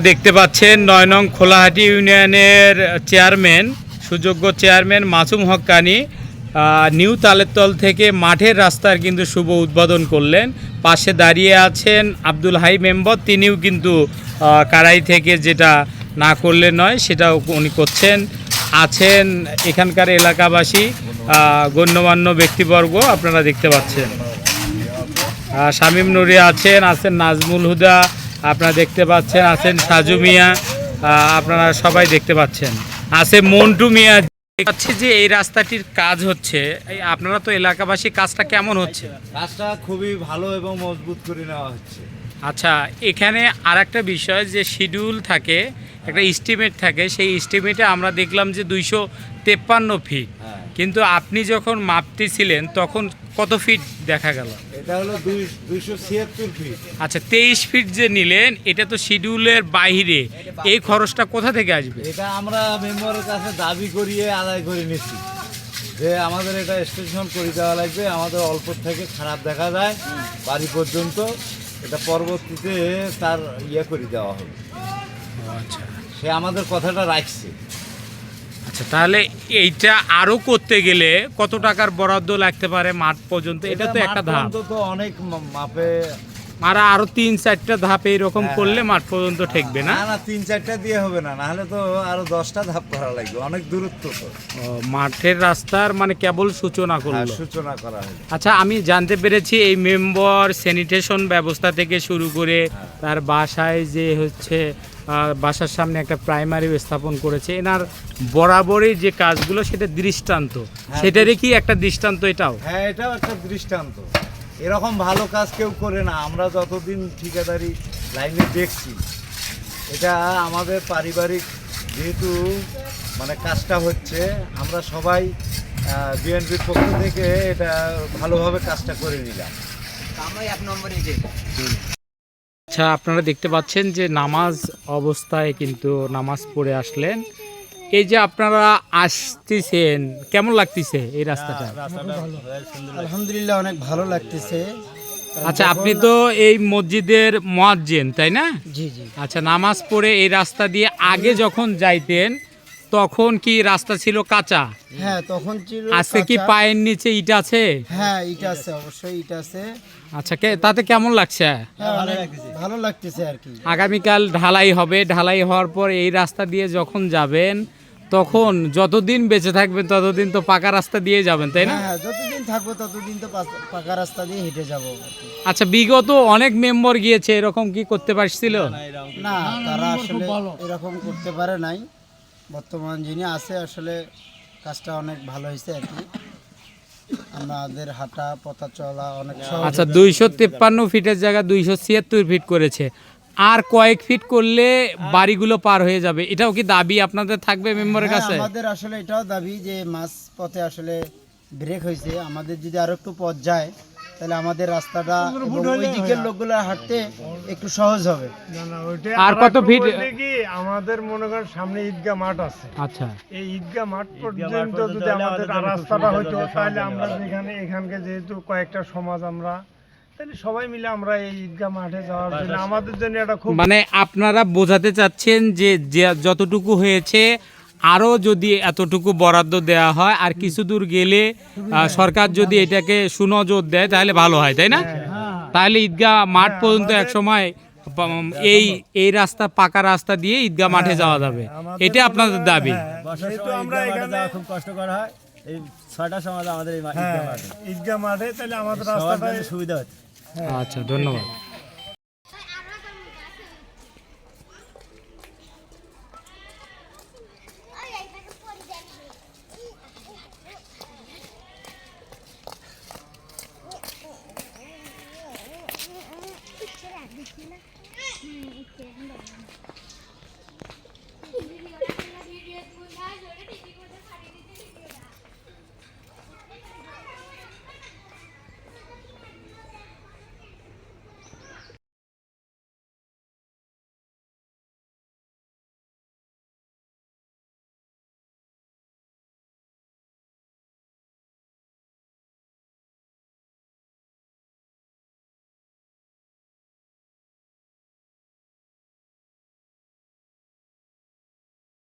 দেখতে পাচ্ছেন ৯ নং খোলাহাটি ইউনিয়নের চেয়ারম্যান, সুযোগ্য চেয়ারম্যান মাসুম হক্কানি নিউ তালেরতল থেকে মাঠের রাস্তার কিন্তু শুভ উদ্বোধন করলেন। পাশে দাঁড়িয়ে আছেন আব্দুল হাই মেম্বার, তিনিও কিন্তু কারাই থেকে যেটা না করলে নয় সেটাও উনি করছেন। আছেন এখানকার এলাকাবাসী, গণ্যমান্য ব্যক্তিবর্গ আপনারা দেখতে পাচ্ছেন। শামীম নুরি আছেন নাজমুল হুদা আপনারা দেখতে পাচ্ছেন, আছেন সাজু মিয়া, আপনারা সবাই দেখতে পাচ্ছেন, আছে মন্টু মিয়া। পাচ্ছি যে এই রাস্তাটির কাজ হচ্ছে, আপনারা তো এলাকাবাসী, কাজটা কেমন হচ্ছে? কাজটা খুবই ভালো এবং মজবুত করে নেওয়া হচ্ছে। আচ্ছা, এখানে আর একটা বিষয় যে শিডিউল থাকে, একটা এস্টিমেট থাকে, সেই এস্টিমেটে আমরা দেখলাম যে 253 ফিট, কিন্তু আপনি যখন মাপতেছিলেন তখন কত ফিট দেখা গেল? এটা হলো 276 ফিট। আচ্ছা, 23 ফিট যে নিলেন, এটা তো শিডিউলের বাইরে, এই খরচটা কোথা থেকে আসবে? এটা আমরা মেম্বারের কাছে দাবি করিয়ে আদায় করে নিচ্ছি যে আমাদের এটা এক্সটেনশন করে দেওয়া লাগবে, আমাদের অল্প থেকে খারাপ দেখা যায় বাড়ি পর্যন্ত, এটা পরবর্তীতে তার করে দেওয়া হবে। আচ্ছা, সে আমাদের কথাটা রাখছে। আচ্ছা, তাহলে এইটা আরো করতে গেলে কত টাকার বরাদ্দ লাগতে পারে মাঠ পর্যন্ত? এটা তো একটা ধাপ, তো অনেক মাপে আর আরো 3-4টা ধাপ এইরকম করলে মাঠ পর্যন্ত ঠেকবে না? না, 3-4টা দিয়ে হবে না, নাহলে তো আরো 10টা ধাপ করা লাগবে, অনেক দূরত্ব তো। মাঠের রাস্তার মানে কেবল সূচনা করলো, সূচনা করা হয়। আচ্ছা, আমি জানতে পেরেছি এই মেম্বার স্যানিটেশন ব্যবস্থা থেকে শুরু করে তার বাসায় যে হচ্ছে বাসার সামনে একটা প্রাইমারি স্থাপন করেছে, এনার বরাবরই যে কাজগুলো সেটা দৃষ্টান্ত, সেটারই কি একটা দৃষ্টান্ত এটাও? হ্যাঁ, এটাও একটা দৃষ্টান্ত। এরকম ভালো কাজ কেউ করে না, আমরা যতদিন ঠিকাদারি লাইনে দেখছি। এটা আমাদের পারিবারিক যেহেতু মানে কাজটা হচ্ছে, আমরা সবাই বিএনপির পক্ষ থেকে এটা ভালোভাবে কাজটা করে নিলাম। আচ্ছা, আপনারা দেখতে পাচ্ছেন যে নামাজ অবস্থায় কিন্তু নামাজ পড়ে আসলেন। এই যে আপনারা আসতেছেন, কেমন লাগতেছে এই রাস্তাটা? আলহামদুলিল্লাহ, অনেক ভালো লাগতেছে। আচ্ছা, আপনি তো এই মসজিদের মুয়াজ্জিন, তাই না? জি জি। আচ্ছা, নামাজ পড়ে এই রাস্তা দিয়ে আগে যখন যাইতেন তখন কি রাস্তা ছিল কাঁচা? হ্যাঁ, তখন ছিল। আজকে কি পায়ের নিচে ইট আছে? হ্যাঁ, ইট আছে, অবশ্যই ইট আছে। আচ্ছা, তাতে কেমন লাগছে? হ্যাঁ, ভালো লাগতেছে আর কি। আগামীকাল ঢালাই হবে, ঢালাই হওয়ার পর এই রাস্তা দিয়ে যখন যাবেন তখন যতদিন বেঁচে থাকবেন ততদিন তো পাকা রাস্তা দিয়ে যাবেন, তাই না? হ্যাঁ, যতদিন থাকবো ততদিন তো পাকা রাস্তা দিয়ে হেঁটে যাবো। আচ্ছা, বিগত অনেক মেম্বার গিয়েছে, এরকম কি করতে পারছিল না? তারা আসলে এরকম করতে পারে নাই। বর্তমান যিনি আছে আসলে কাজটা অনেক ভালো হয়েছে আর কি, আমাদের হাঁটা পথা চলা অনেক সহজ। আচ্ছা, 253 ফিটের জায়গায় 276 ফিট করেছে, আর কয়েক ফিট করলে বাড়িগুলো পার হয়ে যাবে, এটাও কি দাবি আপনাদের থাকবে মেম্বারের কাছে? আমাদের আসলে এটাও দাবি যে মাঝ পথে আসলে ব্রেক হয়েছে, আমাদের যদি আরো একটু পথ যায় তাহলে আমাদের রাস্তাটা ওই দিকের লোকগুলো হাঁটতে একটু সহজ হবে। আর কত ফিট? আমাদের মনে করেন সামনে ঈদগাহ মাঠ আছে। আচ্ছা, এই ঈদগাহ মাঠ পর্যন্ত যদি আমাদের রাস্তাটা হতো তাহলে আমরা এখানকে যেহেতু কয়েকটা সমাজ, আমরা তাহলে সবাই মিলে আমরা এই ঈদগাহ মাঠে যাওয়ার জন্য আমাদের জন্য এটা খুব, মানে আপনারা বোঝাতে চাচ্ছেন যে যতটুকু হয়েছে আরও যদি এতটুকু বরাদ্দ দেওয়া হয় আর কিছু দূর গেলে সরকার যদি এটাকে সুনজর দেয় তাহলে ভালো হয়, তাই না? তাহলে ঈদগাহ মাঠ পর্যন্ত এক সময় এই রাস্তা, পাকা রাস্তা দিয়ে ঈদগাহ মাঠে যাওয়া যাবে, এটা আপনাদের দাবি? আমরা এখানে খুব কষ্ট করা হয়, এই 6টার সময় আমাদের এই ঈদগাহ মাঠে তাহলে আমাদের রাস্তাটা সুবিধা হচ্ছে। আচ্ছা, ধন্যবাদ।